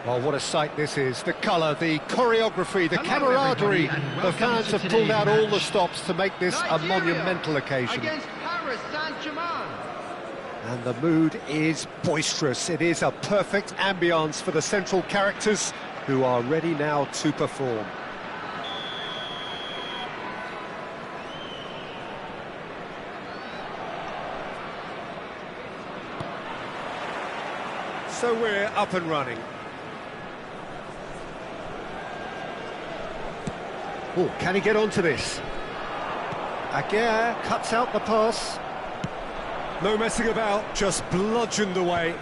Well, what a sight this is. The colour, the choreography, the camaraderie. The fans have pulled out all the stops to make this a monumental occasion. Against Paris Saint-Germain. And the mood is boisterous. It is a perfect ambience for the central characters who are ready now to perform. So we're up and running. Oh, can he get onto this? Aguirre cuts out the pass. No messing about, just bludgeoned away.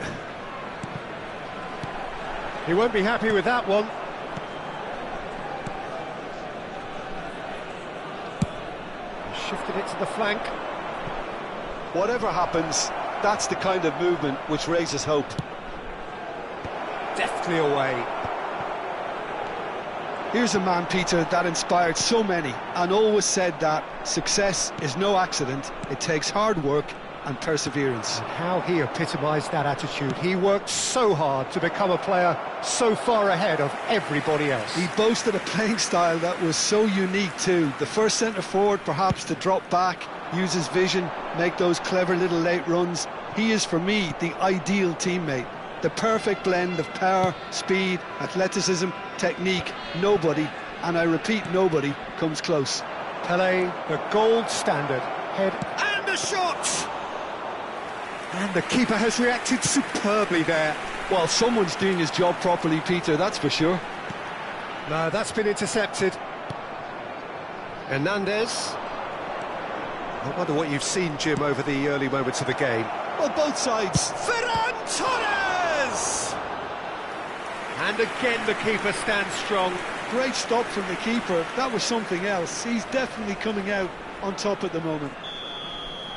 He won't be happy with that one. Shifted it to the flank. Whatever happens, that's the kind of movement which raises hope. Deftly away. Here's a man, Peter, that inspired so many and always said that success is no accident, it takes hard work and perseverance. And how he epitomised that attitude. He worked so hard to become a player so far ahead of everybody else. He boasted a playing style that was so unique too. The first centre-forward perhaps to drop back, use his vision, make those clever little late runs. He is, for me, the ideal teammate. The perfect blend of power, speed, athleticism, technique. Nobody, and I repeat nobody, comes close. Pelé, the gold standard. Head and a shot! And the keeper has reacted superbly there. Well, someone's doing his job properly, Peter, that's for sure. No, that's been intercepted. Hernandez. I wonder what you've seen, Jim, over the early moments of the game. Well, both sides. Ferran Torres! And again the keeper stands strong. Great stop from the keeper. That was something else. He's definitely coming out on top at the moment.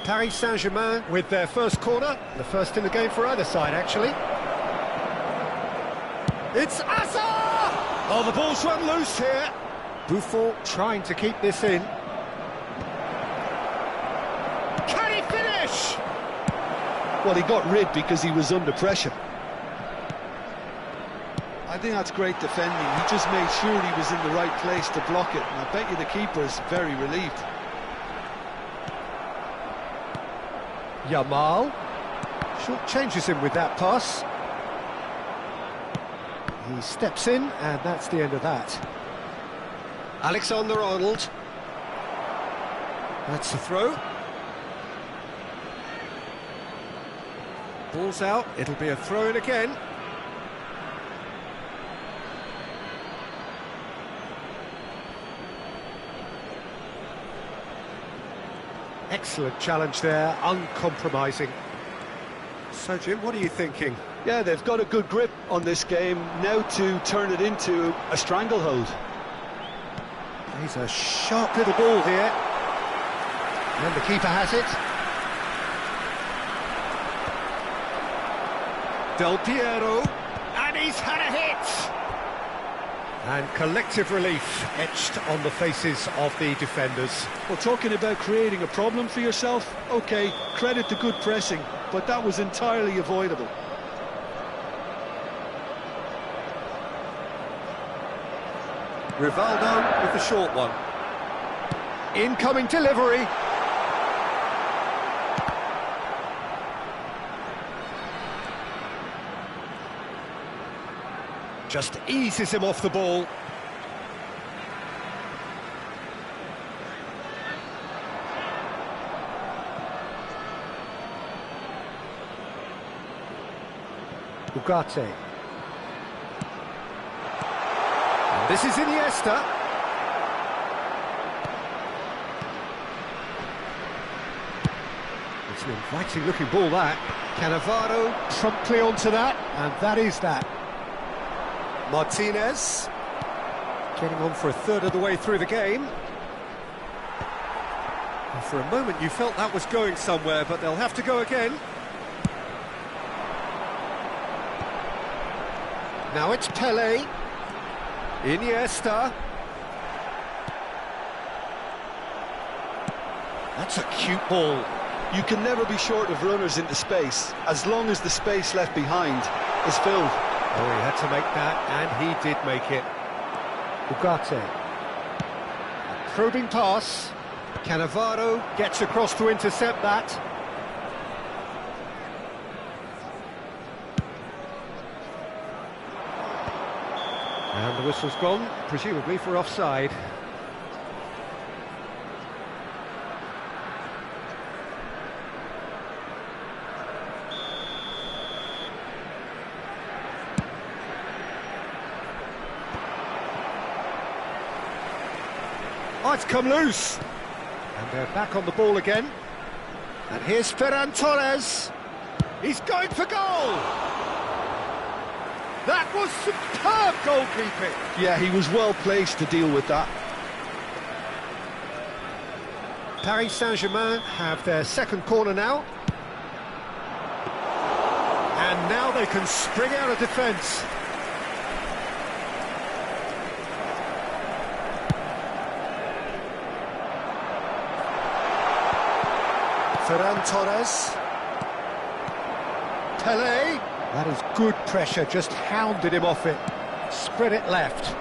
Paris Saint-Germain with their first corner. The first in the game for either side, actually. It's Hazard! Oh, the ball's run loose here. Buffon trying to keep this in. Can he finish? Well, he got rid because he was under pressure. I think that's great defending. He just made sure he was in the right place to block it. And I bet you the keeper's very relieved. Yamal. Short changes him with that pass. He steps in, and that's the end of that. Alexander-Arnold. That's the throw. Ball's out, it'll be a throw-in again. Excellent challenge there, uncompromising. So, Jim, what are you thinking? Yeah, they've got a good grip on this game, now to turn it into a stranglehold. He's a sharp little ball here. And the keeper has it. Del Piero, and he's had a hit! And collective relief etched on the faces of the defenders. Well, talking about creating a problem for yourself, OK, credit to good pressing, but that was entirely avoidable. Rivaldo with the short one. Incoming delivery. Just eases him off the ball. Ugarte. And this is Iniesta. It's an inviting looking ball, that. Cannavaro promptly onto that, and that is that. Martinez getting on for a third of the way through the game. And for a moment you felt that was going somewhere, but they'll have to go again. Now it's Pelé. Iniesta. That's a cute ball. You can never be short of runners into space, as long as the space left behind is filled. Oh, he had to make that, and he did make it. Ugarte. A probing pass. Cannavaro gets across to intercept that. And the whistle's gone, presumably for offside. Oh, it's come loose. And they're back on the ball again. And here's Ferran Torres. He's going for goal. That was superb goalkeeping. Yeah, he was well placed to deal with that. Paris Saint-Germain have their second corner now. And now they can spring out of defence. Ferran Torres. Pelé. That is good pressure, just hounded him off it. Spread it left.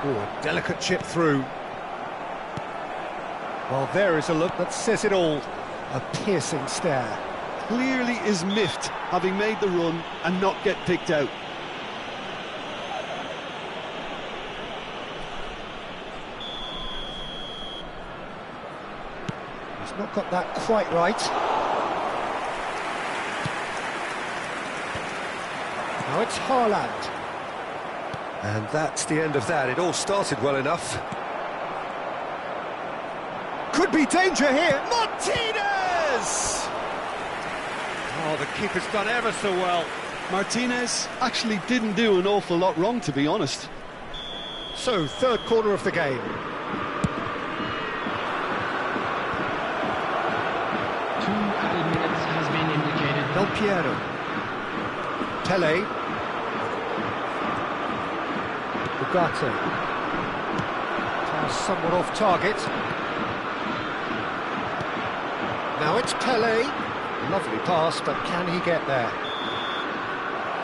Oh, a delicate chip through. Well, there is a look that says it all. A piercing stare. Clearly is miffed, having made the run and not get picked out. He's not got that quite right. Now it's Haaland. And that's the end of that. It all started well enough. Could be danger here. Martinez! Oh, the keeper's done ever so well. Martinez actually didn't do an awful lot wrong, to be honest. So, third corner of the game. 2 added minutes has been indicated. Del Piero. Pelé. Ugarte. Pass somewhat off target. Now it's Pelé. Lovely pass, but can he get there?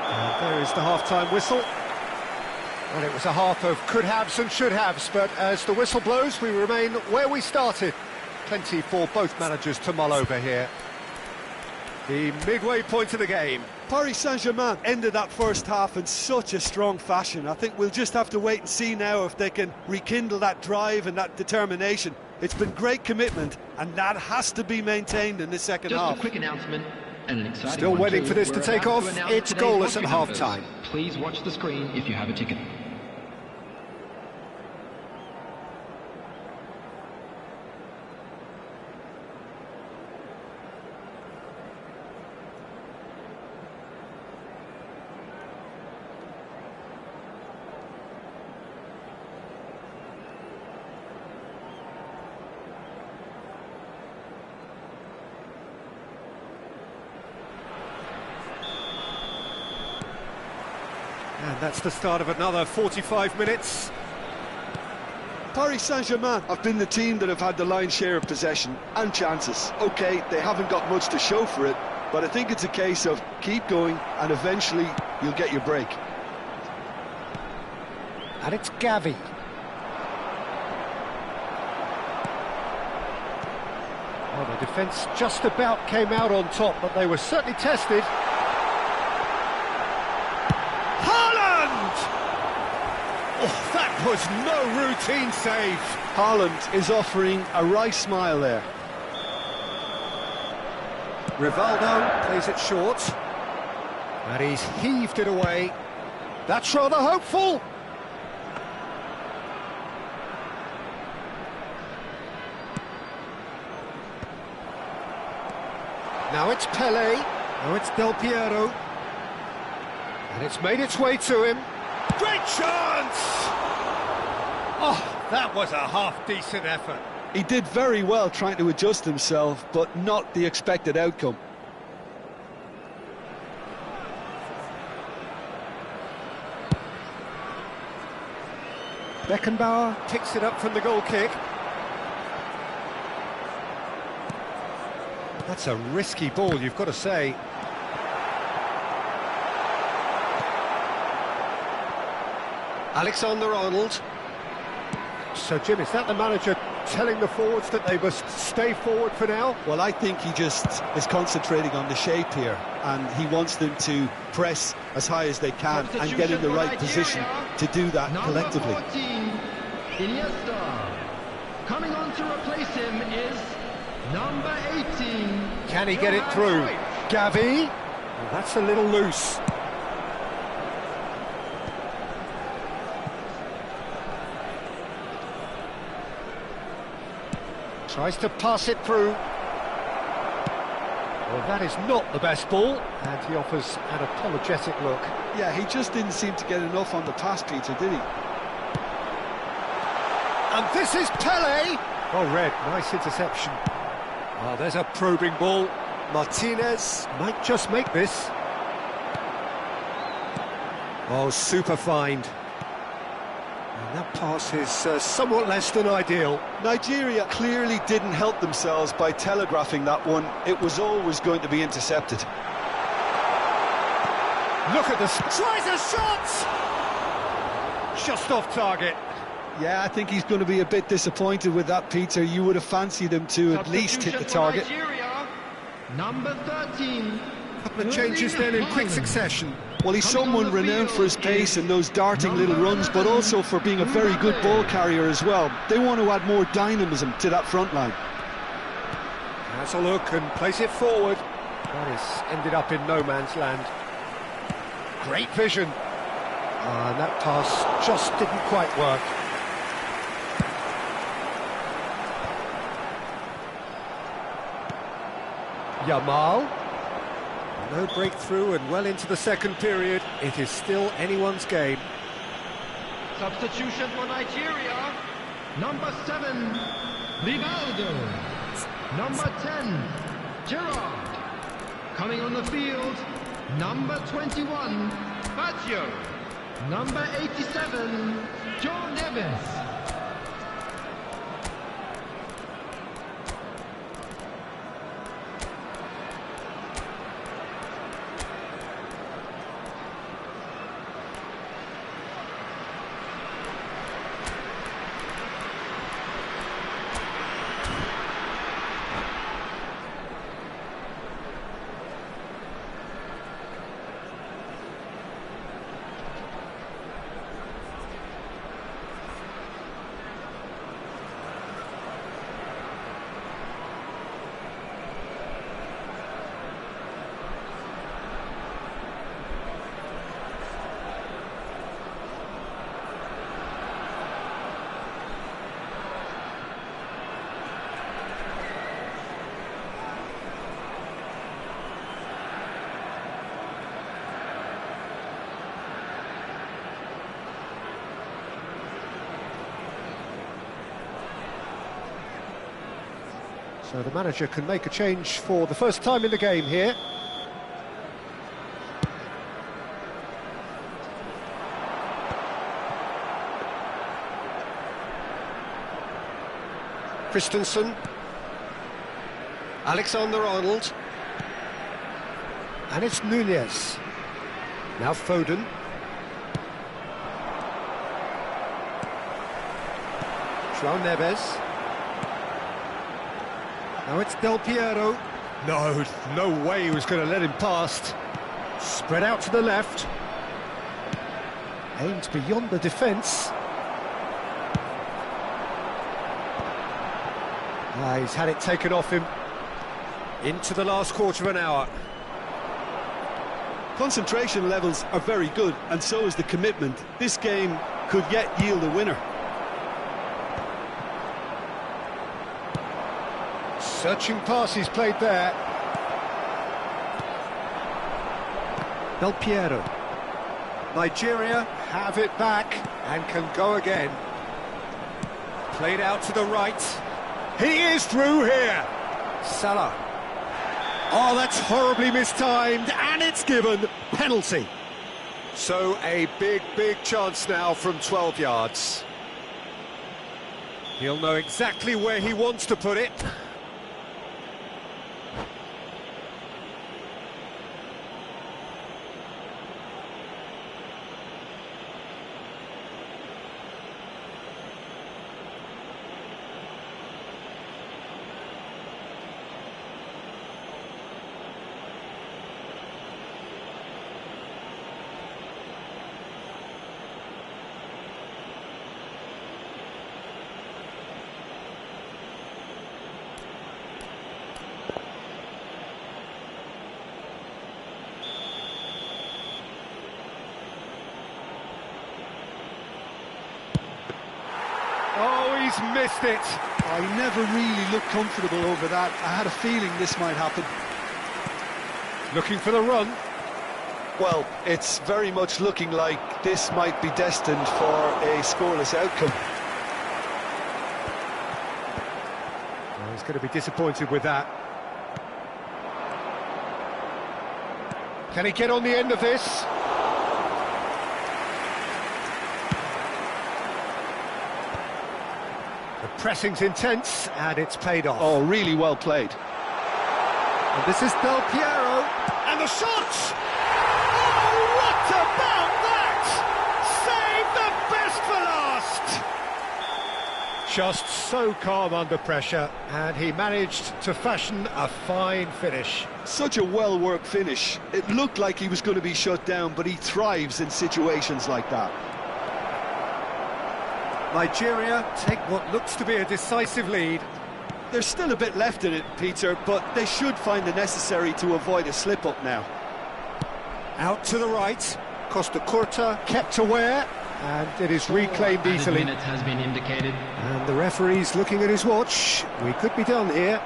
And there is the half-time whistle. Well, it was a half of could-haves and should-haves, but as the whistle blows, we remain where we started. Plenty for both managers to mull over here. The midway point of the game. Paris Saint-Germain ended that first half in such a strong fashion. I think we'll just have to wait and see now if they can rekindle that drive and that determination. It's been great commitment, and that has to be maintained in the second half. Just a quick announcement and an exciting Still one waiting too. for this to We're take about off. to announce It's today's goalless at lottery numbers. half-time. Please watch the screen if you have a ticket. And that's the start of another 45 minutes. Paris Saint-Germain have been the team that have had the lion's share of possession and chances. OK, they haven't got much to show for it, but I think it's a case of keep going and eventually you'll get your break. And it's Gavi. Well, the defence just about came out on top, but they were certainly tested. Oh, that was no routine save. Haaland is offering a wry smile there. Rivaldo plays it short. And he's heaved it away. That's rather hopeful. Now it's Pelé. Now it's Del Piero. And it's made its way to him. Great chance! Oh, that was a half-decent effort. He did very well trying to adjust himself, but not the expected outcome. Beckenbauer picks it up from the goal kick. That's a risky ball, you've got to say. Alexander-Arnold. So, Jim, is that the manager telling the forwards that they must stay forward for now? Well, I think he just is concentrating on the shape here, and he wants them to press as high as they can and get in the right position to do that collectively. Number 14, Iniesta. Coming on to replace him is number 18. Can he get it through? Gavi? Well, that's a little loose. Tries to pass it through. Well, that is not the best ball, and he offers an apologetic look. Yeah, he just didn't seem to get enough on the pass, Peter, did he? And this is Pele! Oh, Red, nice interception. Oh, there's a probing ball. Martinez might just make this. Oh, super find. And that pass is somewhat less than ideal. Nigeria clearly didn't help themselves by telegraphing that one. It was always going to be intercepted. Look at this. Tries a shot! Just off target. Yeah, I think he's going to be a bit disappointed with that, Peter. You would have fancied him to at least hit the target. Nigeria, number 13. A couple of changes then in quick succession. Well, he's someone renowned for his pace and those darting little runs, but also for being a very good ball carrier as well. They want to add more dynamism to that front line. Has a look and plays it forward. That has ended up in no man's land. Great vision. And that pass just didn't quite work. Yamal. No breakthrough and well into the second period. It is still anyone's game. Substitution for Nigeria. Number 7, Rivaldo. Number 10, Gerard. Coming on the field, number 21, Baggio. Number 87, John Neves. So the manager can make a change for the first time in the game here. Christensen. Alexander-Arnold. And it's Nunez. Now Foden. João Neves. Now it's Del Piero. No way he was going to let him past. Spread out to the left. Aimed beyond the defence. He's had it taken off him. Into the last quarter of an hour. Concentration levels are very good, and so is the commitment. This game could yet yield a winner. Searching pass he's played there. Del Piero. Nigeria have it back and can go again. Played out to the right. He is through here. Salah. Oh, that's horribly mistimed, and it's given. Penalty. So a big chance now from 12 yards. He'll know exactly where he wants to put it. Oh, he's missed it. I never really looked comfortable over that. I had a feeling this might happen. Looking for the run. Well, it's very much looking like this might be destined for a scoreless outcome. Oh, he's going to be disappointed with that. Can he get on the end of this? The pressing's intense, and it's paid off. Oh, really well played. And this is Del Piero, and the shot! Oh, what about that? Save the best for last! Just so calm under pressure, and he managed to fashion a fine finish. Such a well-worked finish. It looked like he was going to be shut down, but he thrives in situations like that. Nigeria take what looks to be a decisive lead. There's still a bit left in it, Peter, but they should find the necessary to avoid a slip-up now. Out to the right, Costa Curta kept aware, and it is reclaimed easily. Minute has been indicated. And the referee's looking at his watch. We could be done here.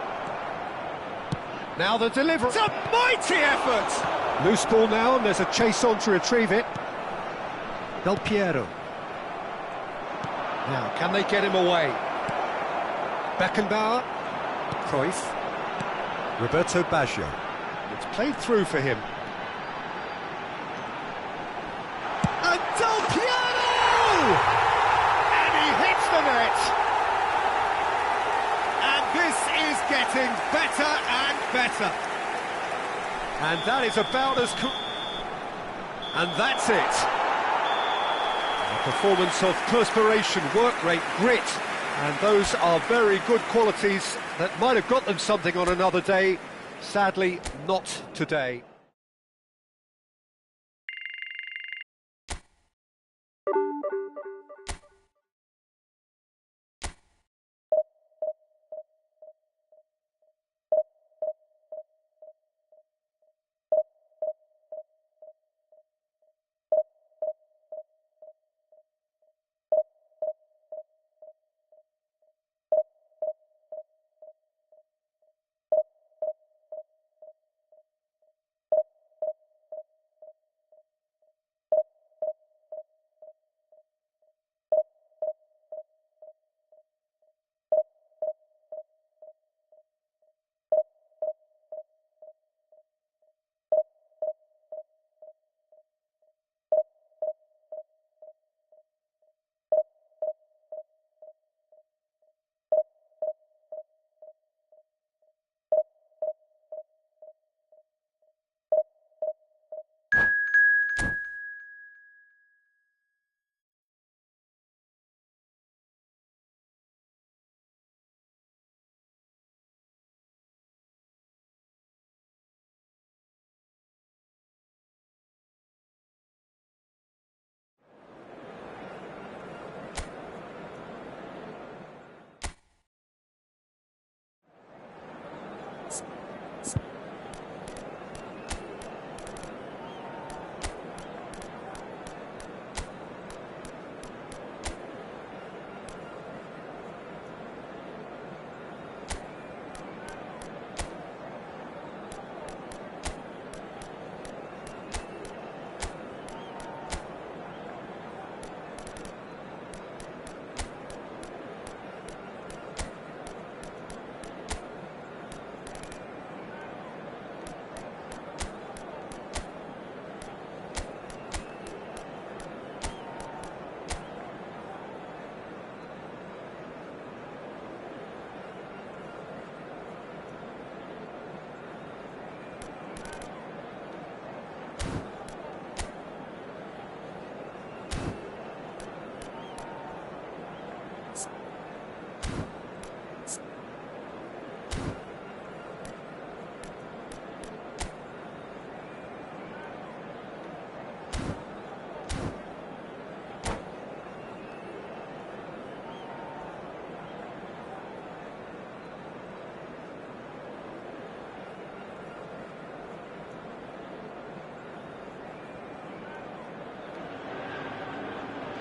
Now the delivery. It's a mighty effort! Loose ball now, and there's a chase on to retrieve it. Del Piero. Now, can they get him away? Beckenbauer. Cruyff. Roberto Baggio. It's played through for him. And Del Piero! And he hits the net! And this is getting better and better. And that is about as cool. And that's it. A performance of perspiration, work rate, grit. And those are very good qualities that might have got them something on another day. Sadly, not today.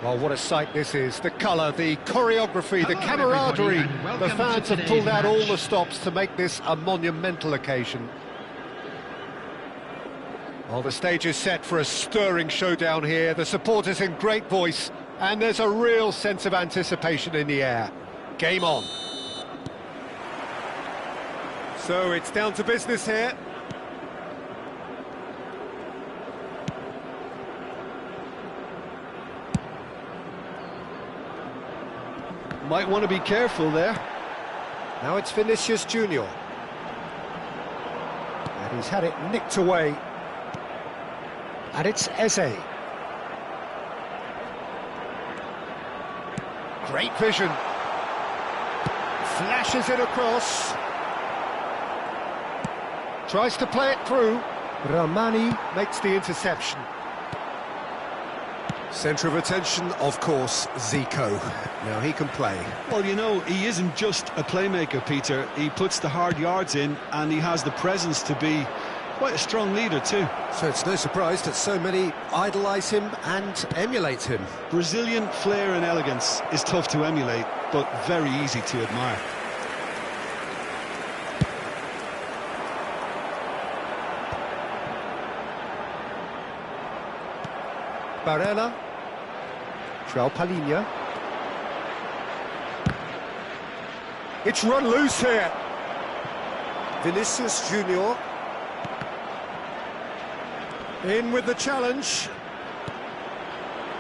Well, what a sight this is. The colour, the choreography, the Hello, everybody, camaraderie. and The welcome fans to have pulled today's out all match. the stops to make this a monumental occasion. Well, the stage is set for a stirring showdown here. The supporters in great voice, and there's a real sense of anticipation in the air. Game on. So it's down to business here. Might want to be careful there. Now it's Vinicius Junior. And he's had it nicked away. And it's Eze. Great vision. Flashes it across. Tries to play it through. Ramani makes the interception. Centre of attention, of course, Zico. Now he can play. Well, you know, he isn't just a playmaker, Peter. He puts the hard yards in, and he has the presence to be quite a strong leader too. So it's no surprise that so many idolise him and emulate him. Brazilian flair and elegance is tough to emulate, but very easy to admire. Barella. João Palhinha. It's run loose here. Vinicius Junior. In with the challenge.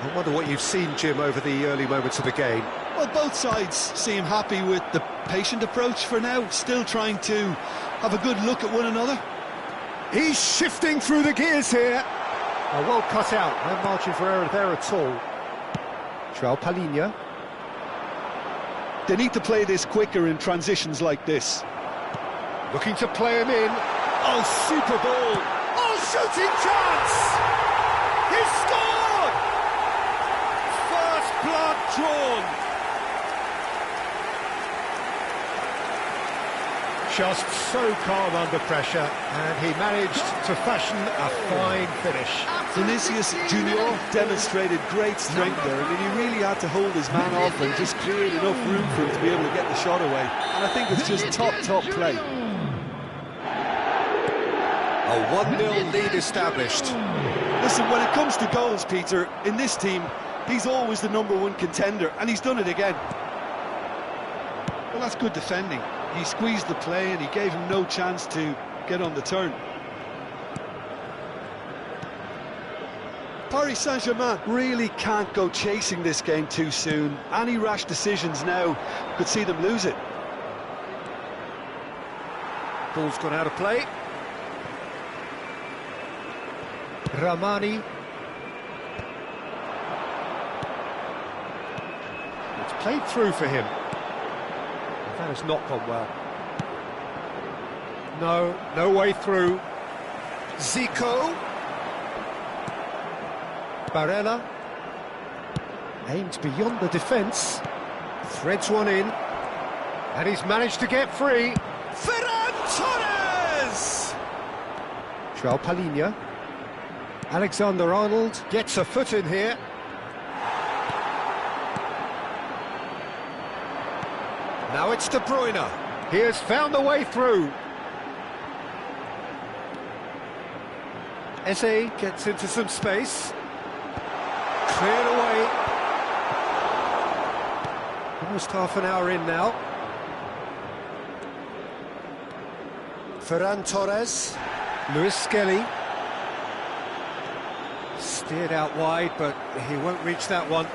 I wonder what you've seen, Jim, over the early moments of the game. Well, both sides seem happy with the patient approach for now, still trying to have a good look at one another. He's shifting through the gears here. Oh, well cut out, no margin for error there at all. João Palhinha. They need to play this quicker in transitions like this. Looking to play him in. Oh, super ball. Oh, shooting chance! He scored! First blood drawn. Just so calm under pressure, and he managed to fashion a fine finish. Vinicius Junior demonstrated great strength there. I mean, he really had to hold his man off and just cleared enough room for him to be able to get the shot away. And I think it's just top play. A 1-0 lead established. Listen, when it comes to goals, Peter, in this team, he's always the #1 contender, and he's done it again. Well, that's good defending. He squeezed the play and he gave him no chance to get on the turn. Paris Saint-Germain really can't go chasing this game too soon. Any rash decisions now could see them lose it. Ball's gone out of play. Ramani. It's played through for him. That has not gone well. No way through. Zico. Barella. Aimed beyond the defence. Threads one in. And he's managed to get free. Ferran Torres! João Palhinha. Alexander-Arnold gets a foot in here. Now it's De Bruyne. He has found a way through. Eze gets into some space. Cleared away. Almost half an hour in now. Ferran Torres. Luis Skelly. Steered out wide, but he won't reach that one.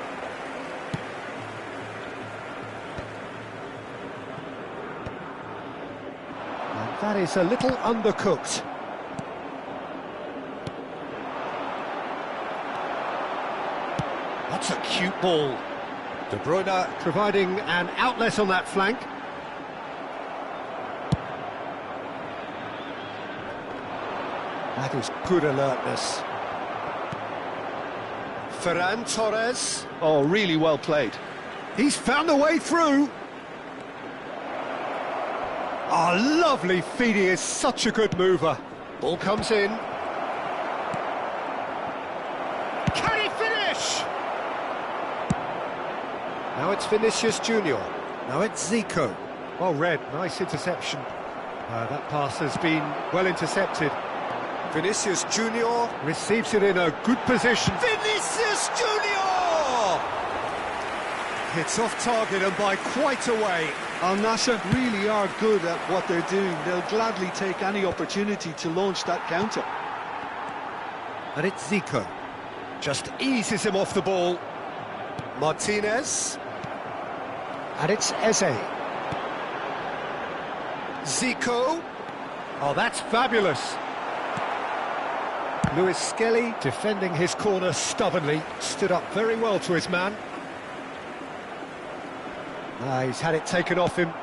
That is a little undercooked. That's a cute ball. De Bruyne providing an outlet on that flank. That is good alertness. Ferran Torres. Oh, really well played. He's found a way through. Oh, lovely feed. He is such a good mover. Ball comes in. Can he finish? Now it's Vinicius Junior. Now it's Zico. Well read, nice interception. That pass has been well intercepted. Vinicius Junior receives it in a good position. Vinicius Junior! It's off target and by quite a way. Al Nassr really are good at what they're doing. They'll gladly take any opportunity to launch that counter. And it's Zico. Just eases him off the ball. Martinez. And it's Eze. Zico. Oh, that's fabulous. Lewis Skelly defending his corner stubbornly. Stood up very well to his man. He's had it taken off him.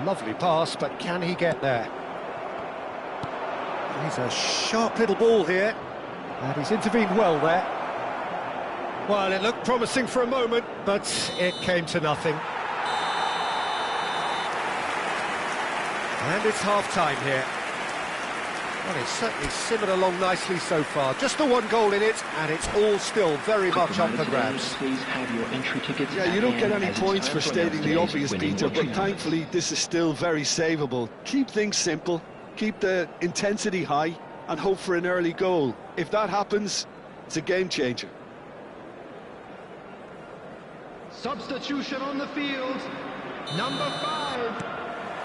Lovely pass, but can he get there? He's a sharp little ball here. And he's intervened well there. Well, it looked promising for a moment, but it came to nothing. And it's half-time here. Well, it's certainly simmered along nicely so far. Just the one goal in it, and it's all still very much up for grabs. Please have your entry tickets. Yeah, you don't get any points for stating the obvious, Peter, but thankfully this is still very savable. Keep things simple, keep the intensity high, and hope for an early goal. If that happens, it's a game changer. Substitution on the field. Number 5,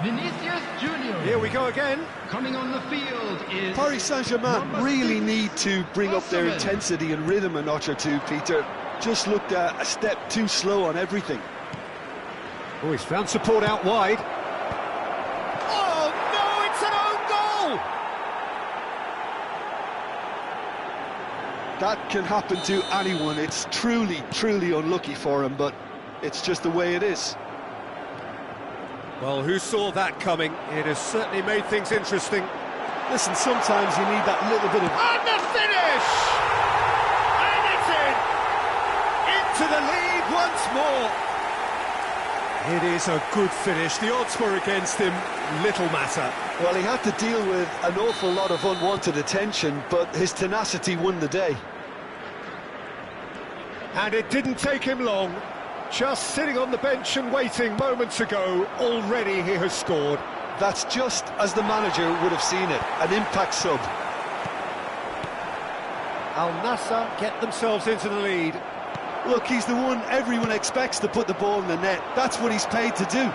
Vinicius Junior. Here we go again. Coming on the field is Paris Saint-Germain really need to bring up their intensity and rhythm a notch or two, Peter. Just looked a step too slow on everything. Oh, he's found support out wide. Oh, no, it's an own goal! That can happen to anyone. It's truly, truly unlucky for him, but it's just the way it is. Well, who saw that coming? It has certainly made things interesting. Listen, sometimes you need that little bit of... And the finish! And it's in! Into the lead once more! It is a good finish. The odds were against him. Little matter. Well, he had to deal with an awful lot of unwanted attention, but his tenacity won the day. And it didn't take him long. Just sitting on the bench and waiting moments ago, already he has scored. That's just as the manager would have seen it, an impact sub. Al Nassr get themselves into the lead. Look, he's the one everyone expects to put the ball in the net. That's what he's paid to do.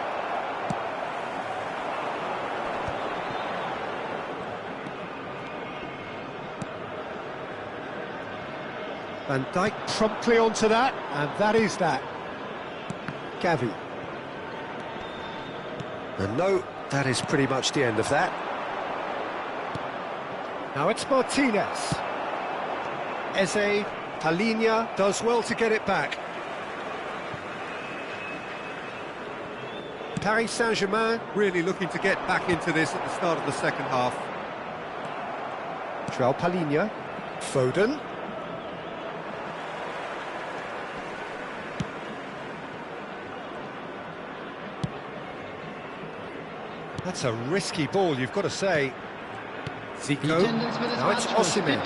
Van Dijk promptly onto that, and that is that. Gavi. And no, that is pretty much the end of that. Now it's Martinez. Eze, Palhinha does well to get it back. Paris Saint-Germain really looking to get back into this at the start of the second half. João Palhinha. Foden. That's a risky ball, you've got to say. Zico. Now it's Osimhen.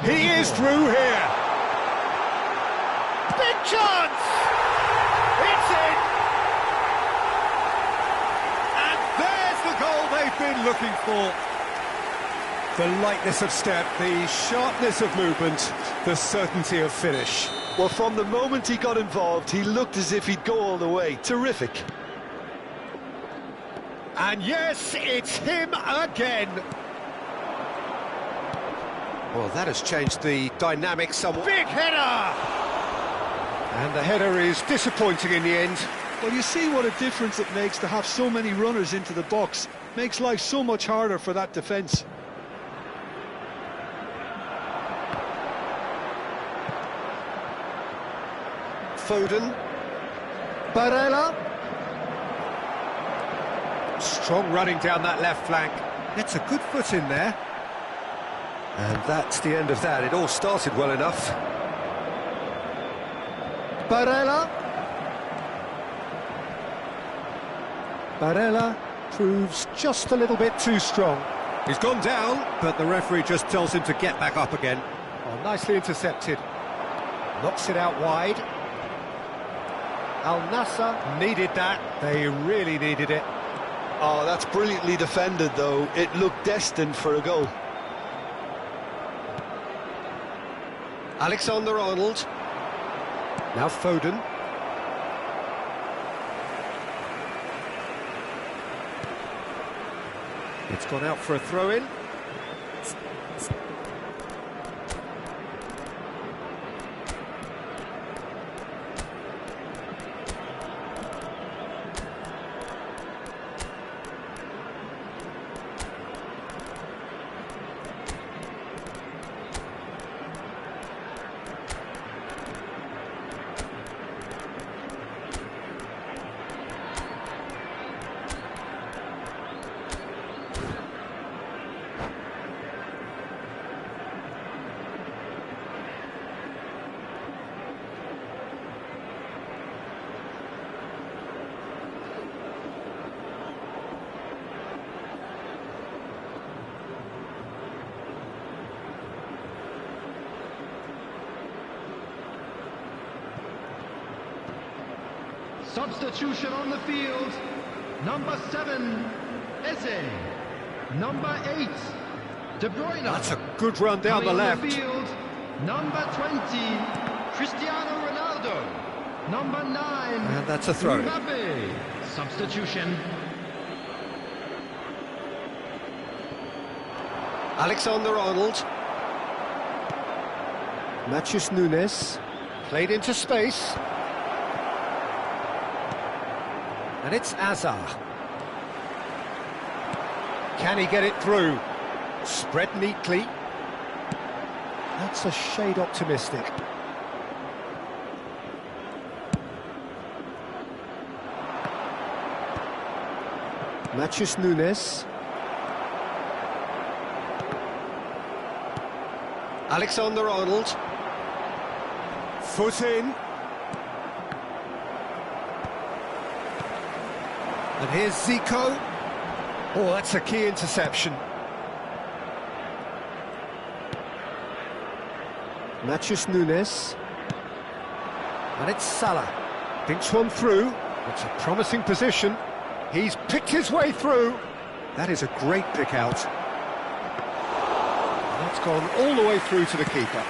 He is through here. Big chance! It's in! And there's the goal they've been looking for. The lightness of step, the sharpness of movement, the certainty of finish. Well, from the moment he got involved, he looked as if he'd go all the way. Terrific. And yes, it's him again. Well, that has changed the dynamic somewhat. Big header! And the header is disappointing in the end. Well, you see what a difference it makes to have so many runners into the box. Makes life so much harder for that defence. Foden. Barella. Strong running down that left flank. It's a good foot in there. And that's the end of that. It all started well enough. Barella. Barella proves just a little bit too strong. He's gone down, but the referee just tells him to get back up again. Oh, nicely intercepted. Knocks it out wide. Al Nassr needed that. They really needed it. Oh, that's brilliantly defended, though. It looked destined for a goal. Alexander-Arnold. Now Foden. It's gone out for a throw-in. Substitution on the field. Number 7, Eze. Number 8, De Bruyne. That's a good run down the left. On the field. Number 20, Cristiano Ronaldo. Number 9, and that's a throw. Mbappe. Substitution. Alexander-Arnold. Matheus Nunes. Played into space. And it's Azar. Can he get it through? Spread neatly. That's a shade optimistic. Matheus Nunes. Alexander-Arnold. Foot in. And here's Zico. Oh, that's a key interception. Matheus Nunes. And it's Salah. Thinks one through. It's a promising position. He's picked his way through. That is a great pick out. That's gone all the way through to the keeper.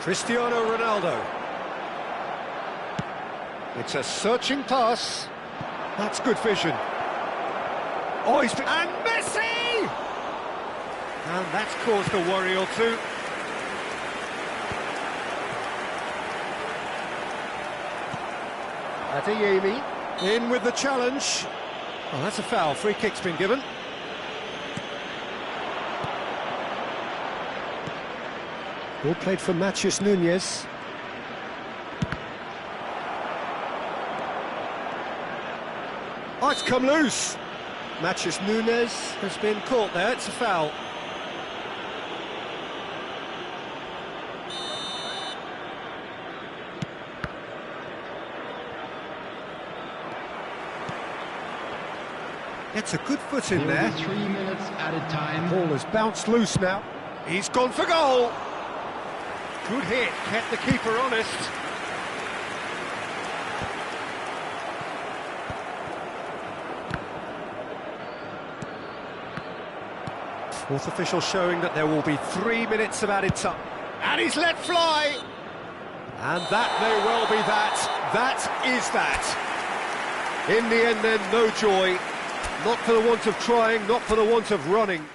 Cristiano Ronaldo. It's a searching pass. That's good vision. Oh, and Messi! And that's caused a worry or two. Adeyemi in with the challenge. Oh, that's a foul. Free kick's been given. Ball played for Matheus Nunes. Oh, it's come loose. Matheus Nunes has been caught there. It's a foul. Gets a good foot in there. 3 minutes added time. Ball has bounced loose now. He's gone for goal. Good hit, kept the keeper honest. Fourth official showing that there will be 3 minutes of added time. And he's let fly! And that may well be that. That is that. In the end then, no joy. Not for the want of trying, not for the want of running.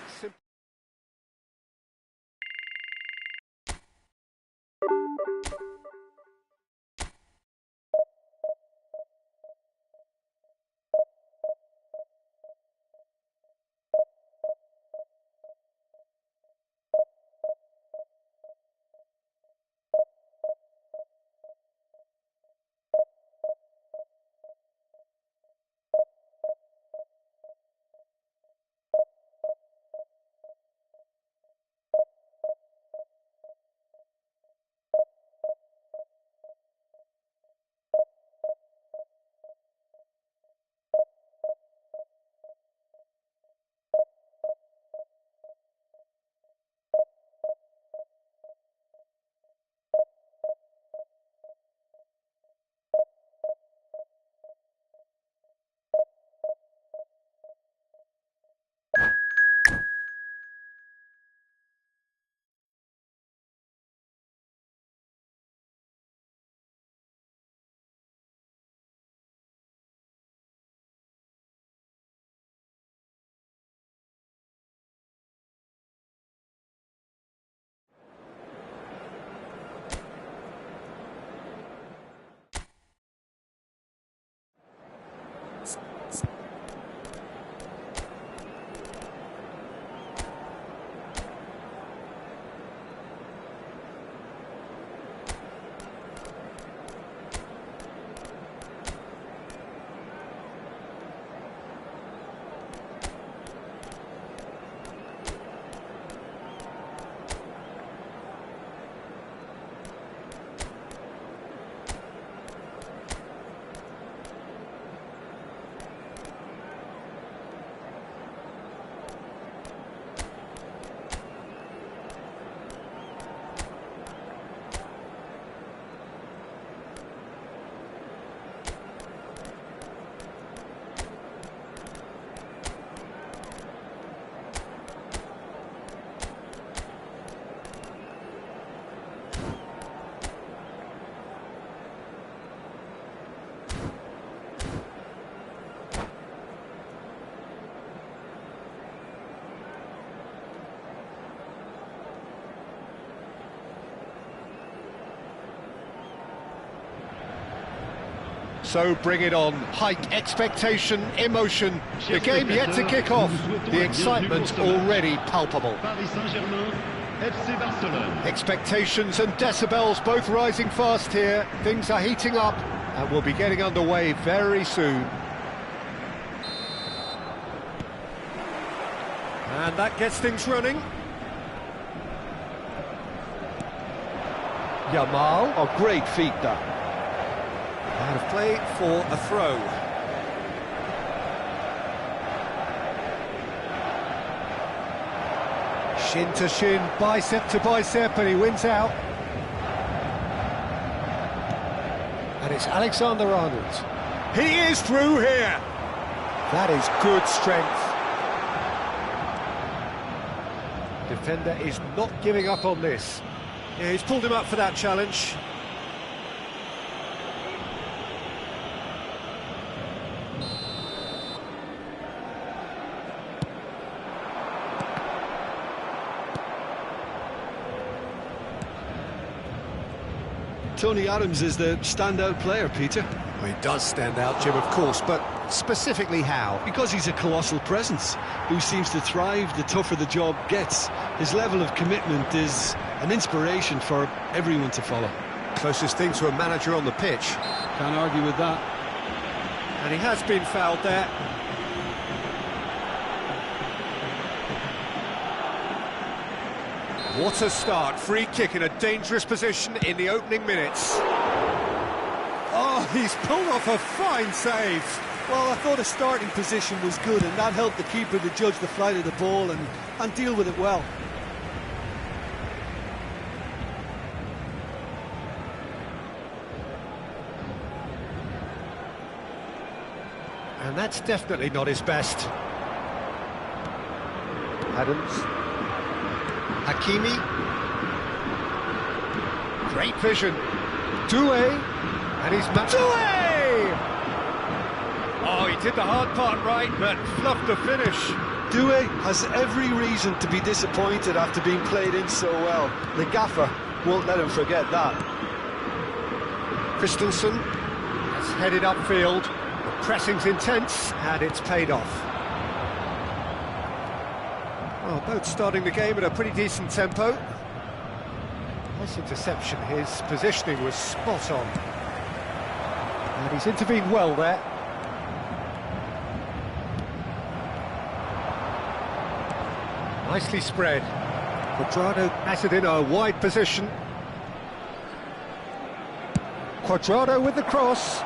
So bring it on. Height, expectation, emotion. The game yet to kick off. The excitement already palpable. Paris Saint-Germain, FC Barcelone. Expectations and decibels both rising fast here. Things are heating up and we'll be getting underway very soon. And that gets things running. Yamal. Oh, great feat, that. Out of play for a throw. Shin to shin, bicep to bicep, and he wins out. And it's Alexander-Arnold. He is through here. That is good strength. Defender is not giving up on this. Yeah, he's pulled him up for that challenge. Tony Adams is the standout player, Peter. Well, he does stand out, Jim, of course, but specifically how? Because he's a colossal presence who seems to thrive the tougher the job gets. His level of commitment is an inspiration for everyone to follow. Closest thing to a manager on the pitch. Can't argue with that. And he has been fouled there. What a start. Free kick in a dangerous position in the opening minutes. Oh, he's pulled off a fine save. Well, I thought his starting position was good, and that helped the keeper to judge the flight of the ball and deal with it well. And that's definitely not his best. Adams. Hakimi. Great vision. Doué. And he's Doué! Oh, he did the hard part right, but fluffed the finish. Doué has every reason to be disappointed after being played in so well. The gaffer won't let him forget that. Christensen has headed upfield. The pressing's intense, and it's paid off. Well, both starting the game at a pretty decent tempo. Nice interception. His positioning was spot on. And he's intervened well there. Nicely spread. Quadrado has it in a wide position. Quadrado with the cross.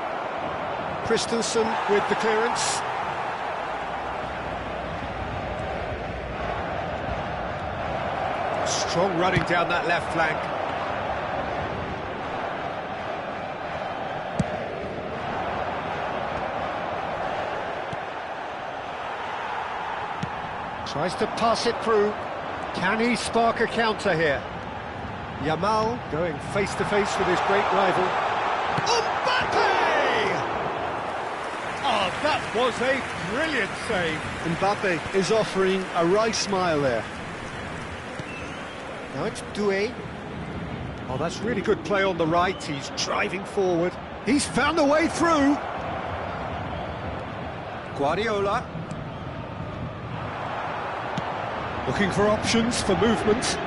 Christensen with the clearance. Strong running down that left flank. Tries to pass it through. Can he spark a counter here? Yamal going face to face with his great rival. Mbappe! Oh, that was a brilliant save. Mbappe is offering a wry smile there. Now it's Doué. Oh, that's really good play on the right. He's driving forward. He's found a way through. Guardiola. Looking for options for movement.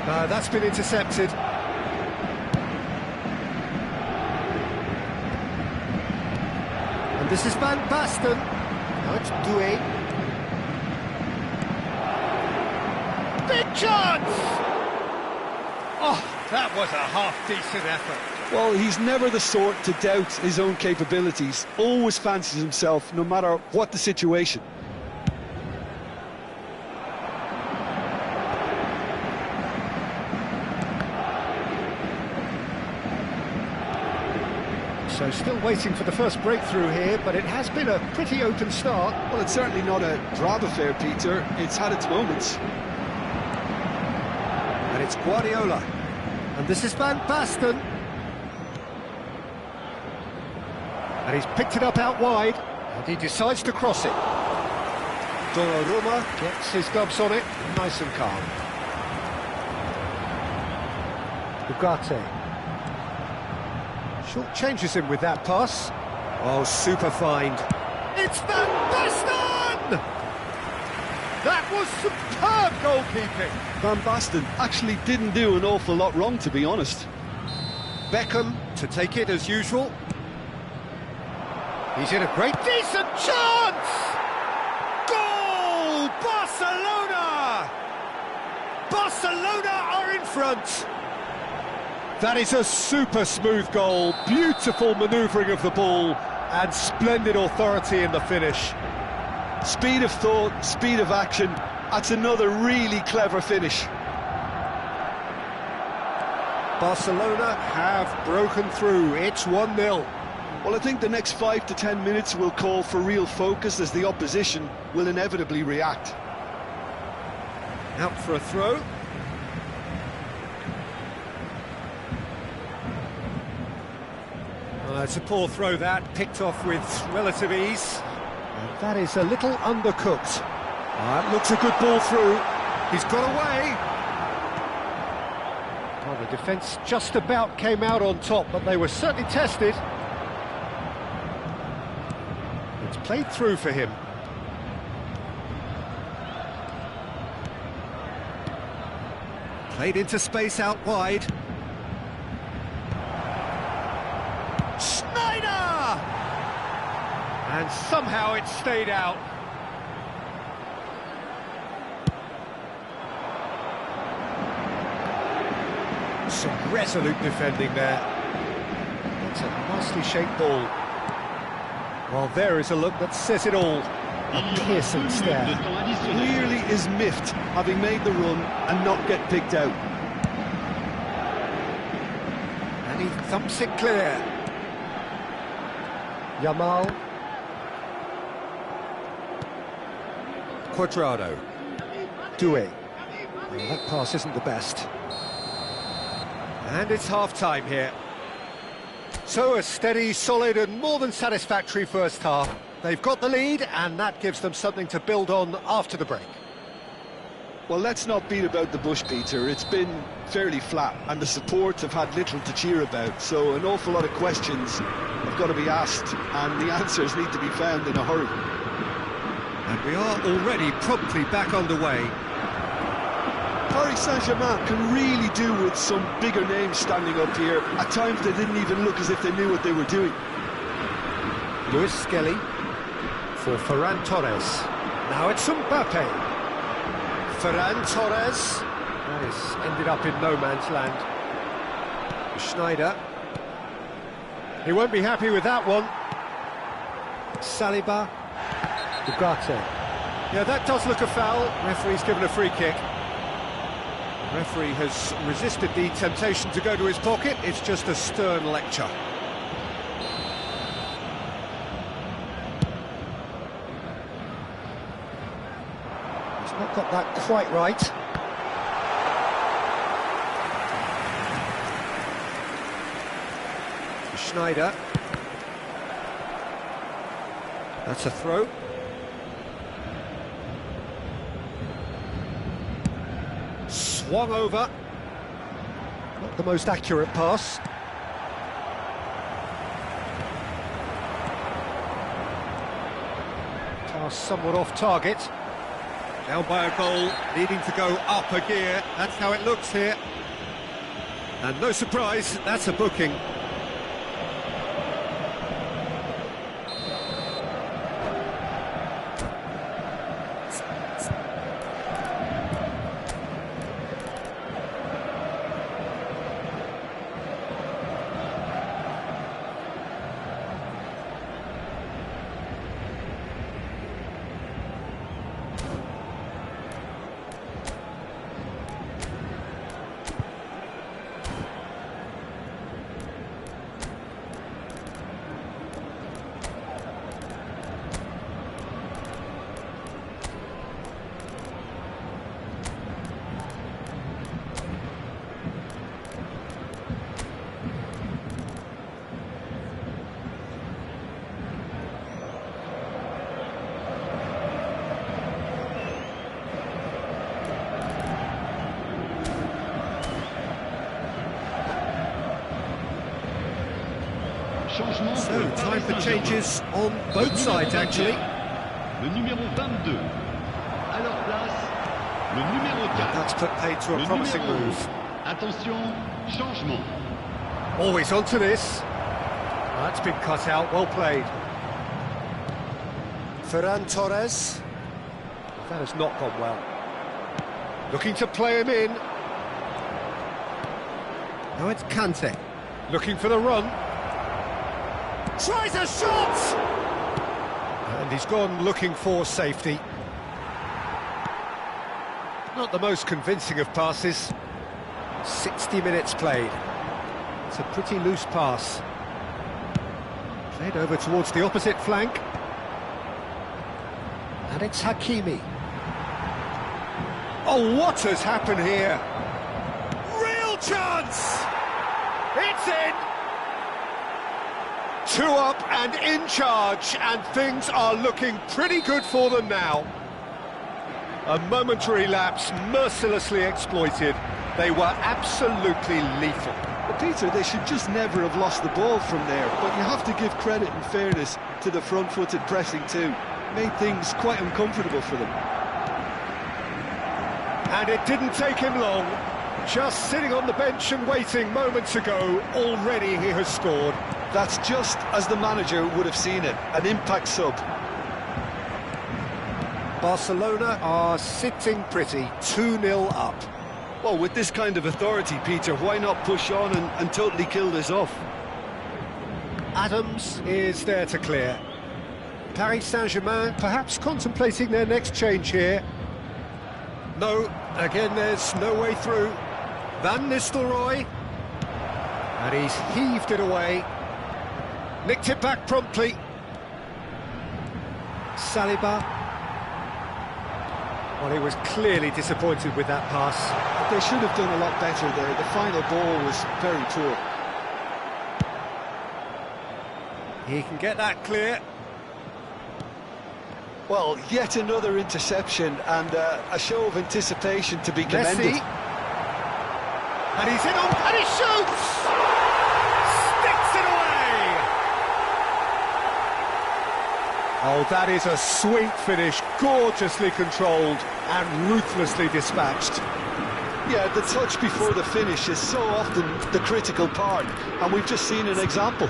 That's been intercepted. And this is Van Basten. Now it's Doué. Big chance! Oh, that was a half-decent effort. Well, he's never the sort to doubt his own capabilities. Always fancies himself, no matter what the situation. So still waiting for the first breakthrough here, but it has been a pretty open start. Well, it's certainly not a drab affair, Peter. It's had its moments. And it's Guardiola. And this is Van Basten. And he's picked it up out wide, and he decides to cross it. Donnarumma gets his gloves on it, nice and calm. Ugarte. Short changes him with that pass. Oh, super find. It's Van Basten! That was superb goalkeeping. Van Basten actually didn't do an awful lot wrong, to be honest. Beckham to take it as usual. He's in a great, decent chance! Goal! Barcelona! Barcelona are in front. That is a super smooth goal, beautiful manoeuvring of the ball, and splendid authority in the finish. Speed of thought, speed of action, that's another really clever finish. Barcelona have broken through, it's 1-0. Well, I think the next 5 to 10 minutes will call for real focus as the opposition will inevitably react. Out for a throw. It's a poor throw that, picked off with relative ease. And that is a little undercooked. That looks a good ball through. He's got away. Well, the defence just about came out on top, but they were certainly tested. It's played through for him. Played into space out wide. And somehow it stayed out. Some resolute defending there. That's a nicely shaped ball. Well, there is a look that says it all. A piercing stare. Clearly is miffed, having made the run and not get picked out. And he thumps it clear. Yamal. Cuadrado. Doué. Well, that pass isn't the best. And it's half-time here. So a steady, solid and more than satisfactory first half. They've got the lead and that gives them something to build on after the break. Well, let's not beat about the bush, Peter. It's been fairly flat and the support have had little to cheer about. So an awful lot of questions have got to be asked and the answers need to be found in a hurry. And we are already promptly back underway. Paris Saint-Germain can really do with some bigger names standing up here. At times they didn't even look as if they knew what they were doing. Luis Skelly for Ferran Torres. Now it's Mbappe. Ferran Torres. That has ended up in no man's land. Schneider. He won't be happy with that one. Saliba. Ugarte. Yeah, that does look a foul. Referee's given a free kick. Referee has resisted the temptation to go to his pocket. It's just a stern lecture. He's not got that quite right. Schneider. That's a throw. Swung over. Not the most accurate pass. Pass somewhat off target. Down by a goal, needing to go up a gear. That's how it looks here. And no surprise, that's a booking. Changement pour So, le time Paris for Saint-Germain. changes on both sides, actually. Le numéro 22. À leur place, le numéro 4. That's put paid to a Le promising numéro move. 11. Attention, changement. Always onto this. That's been cut out, well played. Ferran Torres. That has not gone well. Looking to play him in. Now it's Kante. Looking for the run. Tries a shot! And he's gone looking for safety. Not the most convincing of passes. 60 minutes played. It's a pretty loose pass. Played over towards the opposite flank. And it's Hakimi. Oh, what has happened here? Real chance! It's in! 2 up and in charge, and things are looking pretty good for them now. A momentary lapse mercilessly exploited. They were absolutely lethal. But Peter, they should just never have lost the ball from there, but you have to give credit and fairness to the front-footed pressing too. Made things quite uncomfortable for them. And it didn't take him long. Just sitting on the bench and waiting moments ago, already he has scored. That's just as the manager would have seen it, an impact sub. Barcelona are sitting pretty, 2-0 up. Well, with this kind of authority, Peter, why not push on and totally kill this off? Adams is there to clear. Paris Saint-Germain perhaps contemplating their next change here. No, again there's no way through. Van Nistelrooy. And he's heaved it away. Nicked it back promptly. Saliba. Well, he was clearly disappointed with that pass. They should have done a lot better there. The final ball was very poor. He can get that clear. Well, yet another interception and a show of anticipation to be commended. Messi. And he's in on, and he shoots! Sticks it away! Oh, that is a sweet finish, gorgeously controlled and ruthlessly dispatched. Yeah, the touch before the finish is so often the critical part, and we've just seen an example.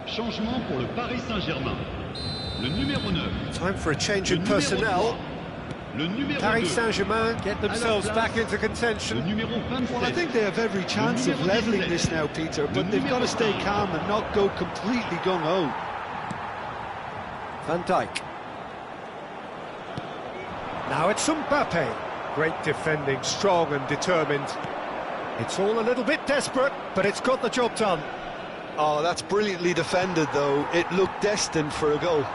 Changement pour le Paris Saint-Germain. Le numéro 9. Time for a change Le in numéro personnel. 3. Le numéro Paris 2. Saint-Germain get themselves À la place, back into Le contention. numéro 27. Well, I think they have every chance of levelling this now, Peter, but they've got to stay calm and not go completely gung-ho. Van Dijk. Now it's Mbappe. Great defending, strong and determined. It's all a little bit desperate, but it's got the job done. Oh, that's brilliantly defended, though. It looked destined for a goal.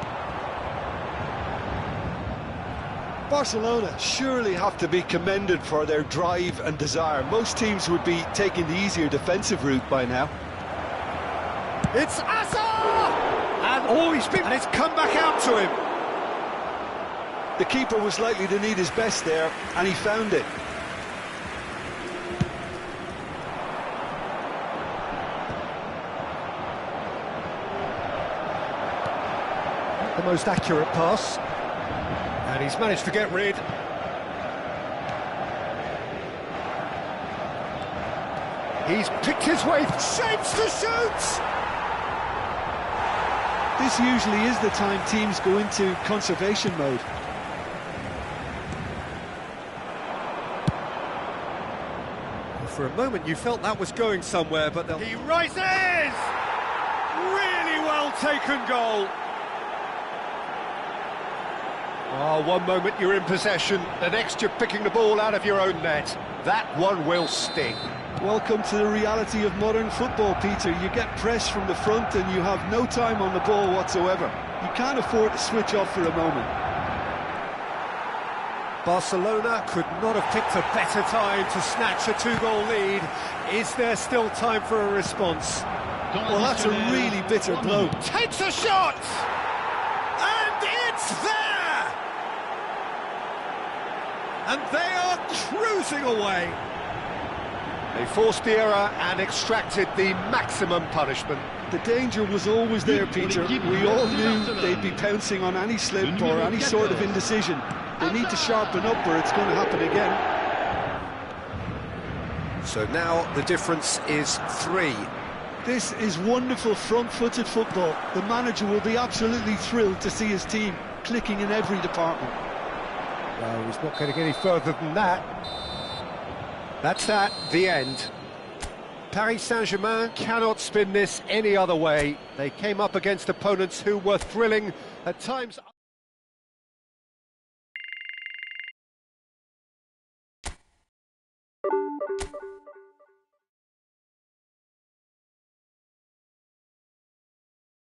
Barcelona surely have to be commended for their drive and desire. Most teams would be taking the easier defensive route by now. It's Hazard! And oh, and it's come back out to him. The keeper was likely to need his best there, and he found it. The most accurate pass. And he's managed to get rid. He's picked his way, shapes to shoot! This usually is the time teams go into conservation mode. For a moment you felt that was going somewhere, but he rises! Really well taken goal. Oh, one moment you're in possession, the next you're picking the ball out of your own net. That one will sting. Welcome to the reality of modern football, Peter. You get pressed from the front and you have no time on the ball whatsoever. You can't afford to switch off for a moment. Barcelona could not have picked a better time to snatch a 2-goal lead. Is there still time for a response? Well, that's a really bitter blow. Takes a shot! And it's there! And they are cruising away. They forced the error and extracted the maximum punishment. The danger was always there, Peter. We all knew they'd be pouncing on any slip or any sort of indecision. They need to sharpen up or it's going to happen again. So now the difference is 3. This is wonderful front-footed football. The manager will be absolutely thrilled to see his team clicking in every department. Well, he's not going to get any further than that. That's that, the end. Paris Saint-Germain cannot spin this any other way. They came up against opponents who were thrilling, at times